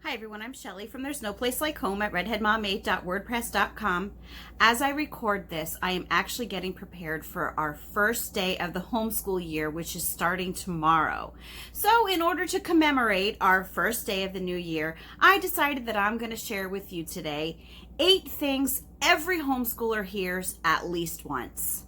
Hi everyone, I'm Shelly from There's No Place Like Home at redheadmom8.wordpress.com. As I record this, I am actually getting prepared for our first day of the homeschool year, which is starting tomorrow. So in order to commemorate our first day of the new year, I decided that I'm going to share with you today 8 things every homeschooler hears at least once.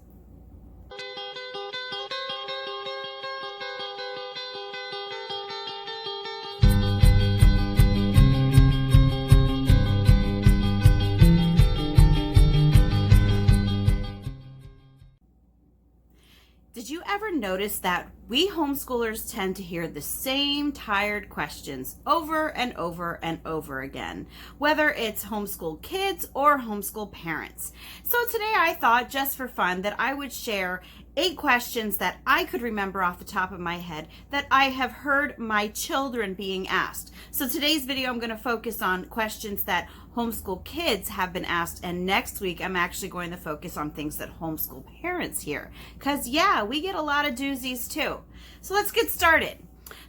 Did you ever notice that we homeschoolers tend to hear the same tired questions over and over and over again, whether it's homeschool kids or homeschool parents? So today I thought, just for fun, that I would share 8 questions that I could remember off the top of my head that I have heard my children being asked. So today's video, I'm going to focus on questions that homeschool kids have been asked, and next week I'm actually going to focus on things that homeschool parents hear, because yeah, we get a lot of doozies too. So let's get started.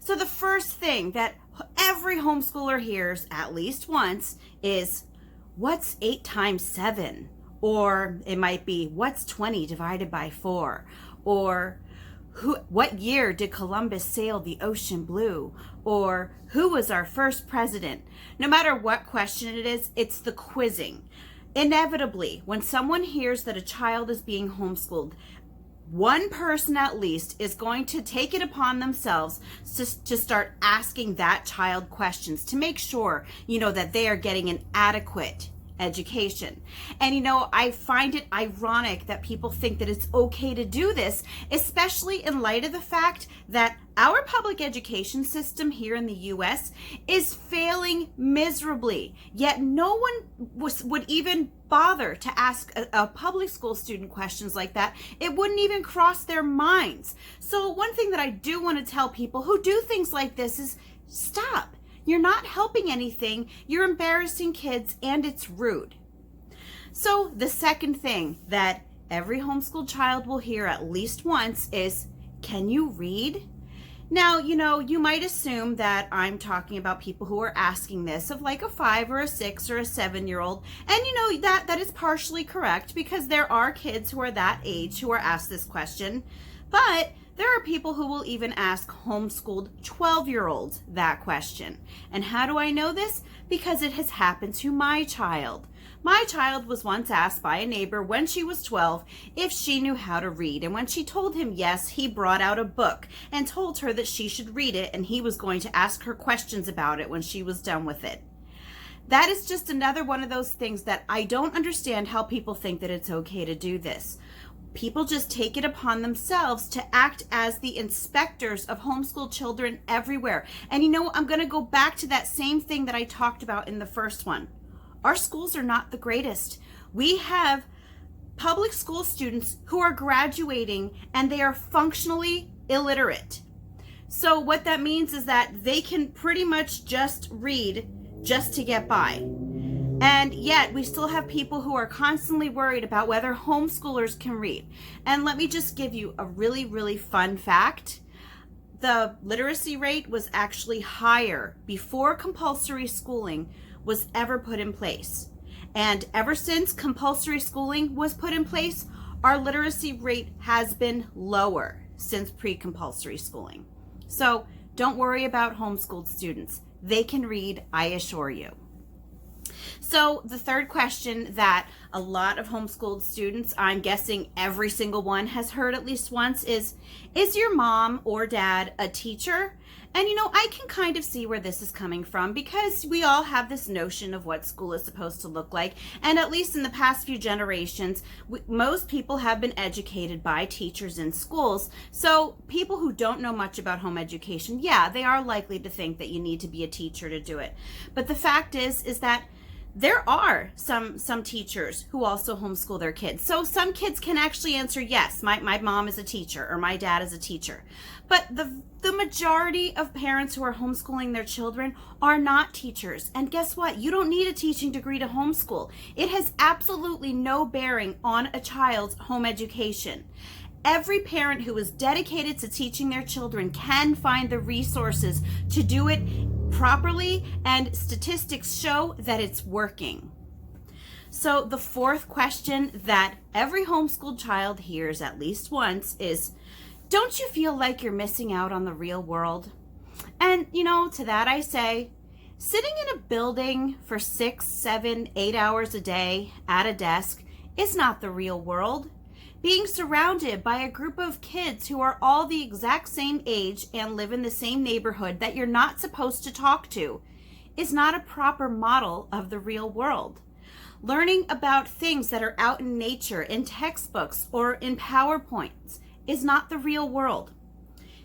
So the first thing that every homeschooler hears at least once is, what's 8 times 7? Or it might be, what's 20 divided by 4? Or what year did Columbus sail the ocean blue? Or who was our first president? No matter what question it is, it's the quizzing. Inevitably, when someone hears that a child is being homeschooled, one person at least is going to take it upon themselves to start asking that child questions to make sure, that they are getting an adequate education. And I find it ironic that people think that it's okay to do this, especially in light of the fact that our public education system here in the US is failing miserably. Yet no one would even bother to ask a public school student questions like that. It wouldn't even cross their minds. So one thing that I do want to tell people who do things like this is, stop. You're not helping anything, you're embarrassing kids, and it's rude. So the second thing that every homeschooled child will hear at least once is, can you read? Now, you might assume that I'm talking about people who are asking this of like a 5 or a 6 or a 7-year-old. And that is partially correct, because there are kids who are that age who are asked this question. But there are people who will even ask homeschooled 12-year-olds that question. And how do I know this? Because it has happened to my child. My child was once asked by a neighbor when she was 12 if she knew how to read. And when she told him yes, he brought out a book and told her that she should read it, and he was going to ask her questions about it when she was done with it. That is just another one of those things that I don't understand how people think that it's okay to do this. People just take it upon themselves to act as the inspectors of homeschooled children everywhere. And I'm going to go back to that same thing that I talked about in the first one. Our schools are not the greatest. We have public school students who are graduating and they are functionally illiterate. So what that means is that they can pretty much just read just to get by. And yet we still have people who are constantly worried about whether homeschoolers can read. And let me just give you a really, really fun fact. The literacy rate was actually higher before compulsory schooling was ever put in place. And ever since compulsory schooling was put in place, our literacy rate has been lower since pre-compulsory schooling. So don't worry about homeschooled students. They can read, I assure you. So the third question that a lot of homeschooled students, I'm guessing every single one, has heard at least once is your mom or dad a teacher? And I can kind of see where this is coming from, because we all have this notion of what school is supposed to look like. And at least in the past few generations, most people have been educated by teachers in schools. So people who don't know much about home education, yeah, they are likely to think that you need to be a teacher to do it. But the fact is that there are some teachers who also homeschool their kids. So some kids can actually answer, yes, my mom is a teacher or my dad is a teacher. But the majority of parents who are homeschooling their children are not teachers. And guess what? You don't need a teaching degree to homeschool. It has absolutely no bearing on a child's home education. Every parent who is dedicated to teaching their children can find the resources to do it properly, and statistics show that it's working. So the fourth question that every homeschooled child hears at least once is, don't you feel like you're missing out on the real world? And, to that I say, sitting in a building for 6, 7, 8 hours a day at a desk is not the real world. Being surrounded by a group of kids who are all the exact same age and live in the same neighborhood that you're not supposed to talk to is not a proper model of the real world. Learning about things that are out in nature, in textbooks, or in PowerPoints is not the real world.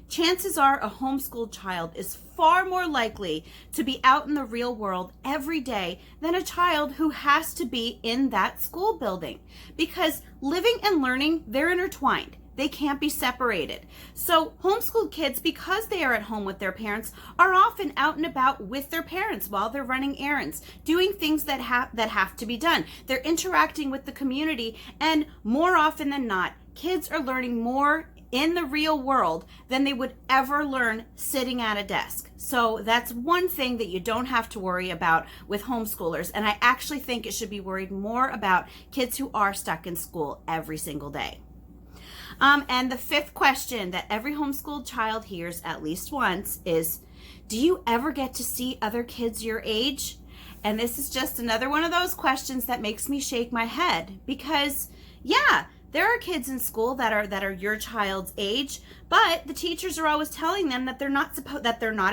Chances are a homeschooled child is far more likely to be out in the real world every day than a child who has to be in that school building, because living and learning, they're intertwined. They can't be separated. So homeschooled kids, because they are at home with their parents, are often out and about with their parents while they're running errands, doing things that have to be done. They're interacting with the community, and more often than not, kids are learning more in the real world than they would ever learn sitting at a desk. So that's one thing that you don't have to worry about with homeschoolers. And I actually think it should be worried more about kids who are stuck in school every single day. And the fifth question that every homeschooled child hears at least once is, do you ever get to see other kids your age? And this is just another one of those questions that makes me shake my head, because yeah, there are kids in school that are your child's age, but the teachers are always telling them that they're not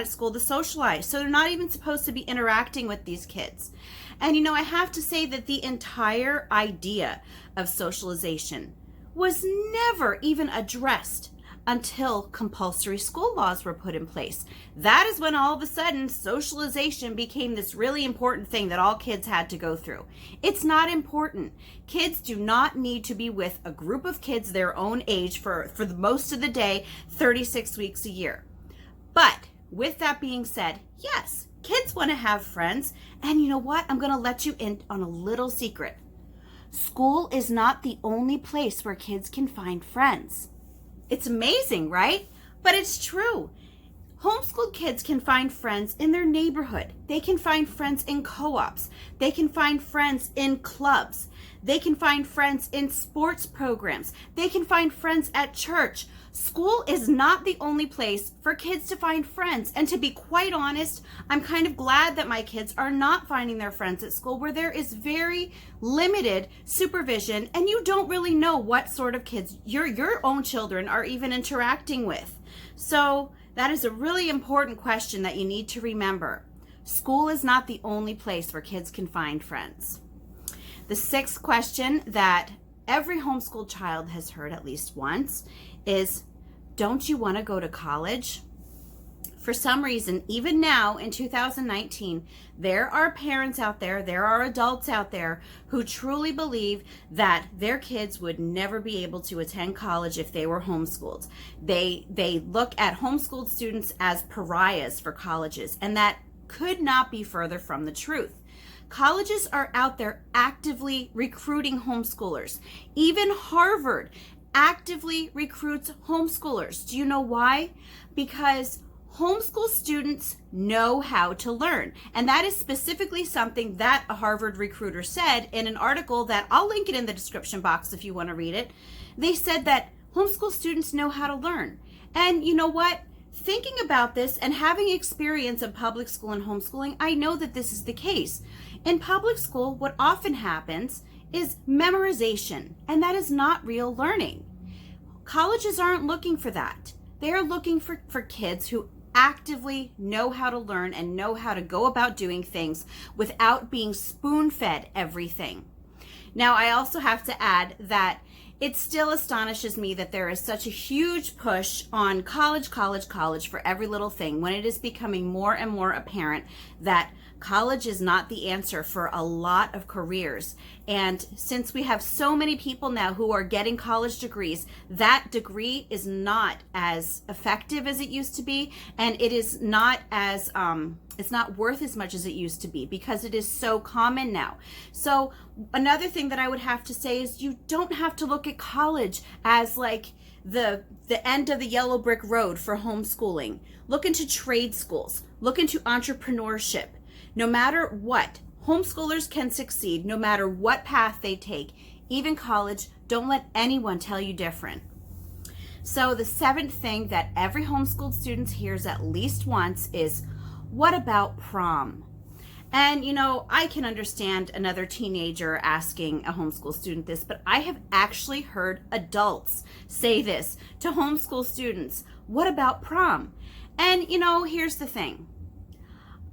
at school to socialize. So they're not even supposed to be interacting with these kids. And I have to say that the entire idea of socialization was never even addressed until compulsory school laws were put in place. That is when all of a sudden socialization became this really important thing that all kids had to go through. It's not important. Kids do not need to be with a group of kids their own age for the most of the day, 36 weeks a year. But with that being said, yes, kids want to have friends. And you know what? I'm going to let you in on a little secret. School is not the only place where kids can find friends. It's amazing, right? But it's true. Homeschooled kids can find friends in their neighborhood. They can find friends in co-ops. They can find friends in clubs. They can find friends in sports programs. They can find friends at church. School is not the only place for kids to find friends. And to be quite honest, I'm kind of glad that my kids are not finding their friends at school, where there is very limited supervision and you don't really know what sort of kids your own children are even interacting with. So that is a really important question that you need to remember. School is not the only place where kids can find friends. The sixth question that every homeschooled child has heard at least once is, don't you want to go to college? For some reason, even now in 2019, there are parents out there, there are adults out there who truly believe that their kids would never be able to attend college if they were homeschooled. They look at homeschooled students as pariahs for colleges, and that could not be further from the truth. Colleges are out there actively recruiting homeschoolers. Even Harvard actively recruits homeschoolers. Do you know why? Because homeschool students know how to learn. And that is specifically something that a Harvard recruiter said in an article that I'll link it in the description box if you want to read it. They said that homeschool students know how to learn. And you know what? Thinking about this and having experience in public school and homeschooling, I know that this is the case. In public school, what often happens is memorization, and that is not real learning. Colleges aren't looking for that. They are looking for kids who actively know how to learn and know how to go about doing things without being spoon-fed everything. Now, I also have to add that it still astonishes me that there is such a huge push on college for every little thing, when it is becoming more and more apparent that college is not the answer for a lot of careers. And since we have so many people now who are getting college degrees, that degree is not as effective as it used to be, and it is not as it's not worth as much as it used to be because it is so common now. So another thing that I would have to say is you don't have to look look at college as like the end of the yellow brick road for homeschooling. Look into trade schools. Look into entrepreneurship. No matter what, homeschoolers can succeed no matter what path they take, even college. Don't let anyone tell you different. So the seventh thing that every homeschooled student hears at least once is, what about prom? And you know, I can understand another teenager asking a homeschool student this, but I have actually heard adults say this to homeschool students. What about prom? And you know, here's the thing.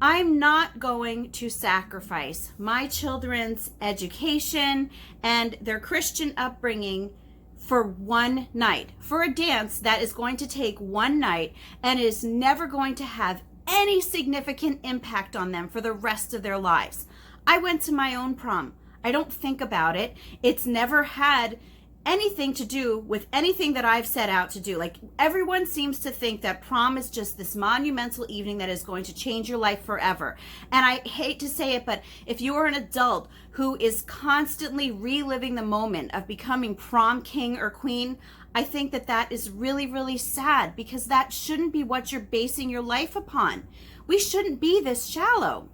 I'm not going to sacrifice my children's education and their Christian upbringing for one night, for a dance that is going to take one night and is never going to have any significant impact on them for the rest of their lives. I went to my own prom. I don't think about it. It's never had anything to do with anything that I've set out to do. Like, everyone seems to think that prom is just this monumental evening that is going to change your life forever. And I hate to say it, but if you are an adult who is constantly reliving the moment of becoming prom king or queen, I think that that is really, really sad, because that shouldn't be what you're basing your life upon. We shouldn't be this shallow.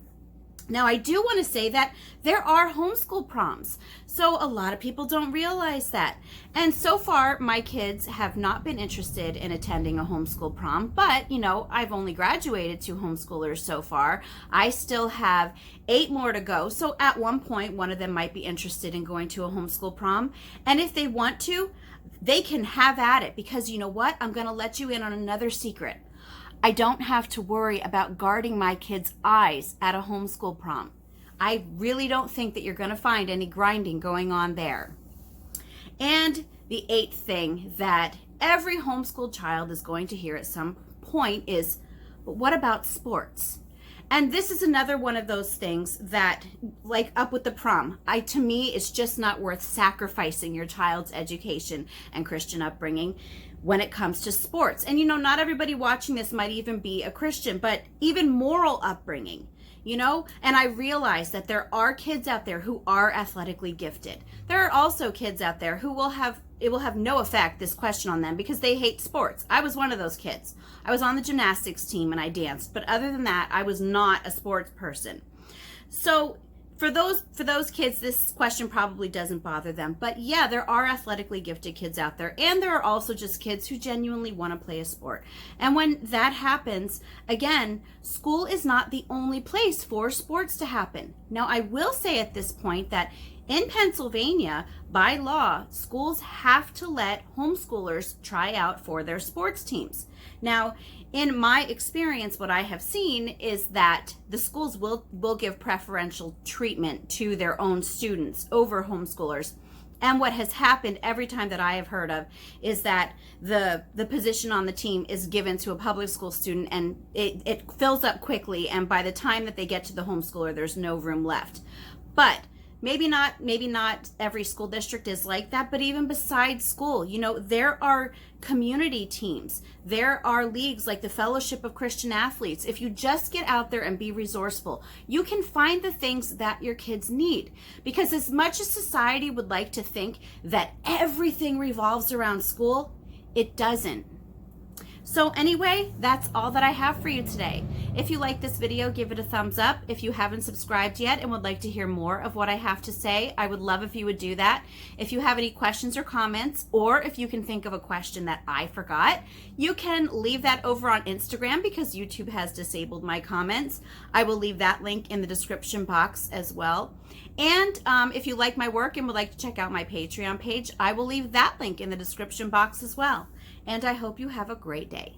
Now, I do want to say that there are homeschool proms. So a lot of people don't realize that. And so far, my kids have not been interested in attending a homeschool prom. But, you know, I've only graduated 2 homeschoolers so far. I still have 8 more to go. So at one point, one of them might be interested in going to a homeschool prom. And if they want to, they can have at it. Because you know what? I'm going to let you in on another secret. I don't have to worry about guarding my kids' eyes at a homeschool prom. I really don't think that you're going to find any grinding going on there. And the 8th thing that every homeschooled child is going to hear at some point is, but what about sports? And this is another one of those things that, like up with the prom, to me, it's just not worth sacrificing your child's education and Christian upbringing when it comes to sports. And you know, not everybody watching this might even be a Christian, but even moral upbringing, you know? And I realize that there are kids out there who are athletically gifted. There are also kids out there who it will have no effect, this question, on them because they hate sports. I was one of those kids. I was on the gymnastics team and I danced, but other than that, I was not a sports person. So for those kids, this question probably doesn't bother them. But yeah, there are athletically gifted kids out there, and there are also just kids who genuinely want to play a sport. And when that happens, again, school is not the only place for sports to happen. Now, I will say at this point that in Pennsylvania, by law, schools have to let homeschoolers try out for their sports teams. Now, in my experience, what I have seen is that the schools will give preferential treatment to their own students over homeschoolers. And what has happened every time that I have heard of is that the position on the team is given to a public school student, and it fills up quickly. And by the time that they get to the homeschooler, there's no room left. But maybe not every school district is like that, but even besides school, you know, there are community teams. There are leagues like the Fellowship of Christian Athletes. If you just get out there and be resourceful, you can find the things that your kids need. Because as much as society would like to think that everything revolves around school, it doesn't. So anyway, that's all that I have for you today. If you like this video, give it a thumbs up. If you haven't subscribed yet and would like to hear more of what I have to say, I would love if you would do that. If you have any questions or comments, or if you can think of a question that I forgot, you can leave that over on Instagram because YouTube has disabled my comments. I will leave that link in the description box as well. And if you like my work and would like to check out my Patreon page, I will leave that link in the description box as well. And I hope you have a great day.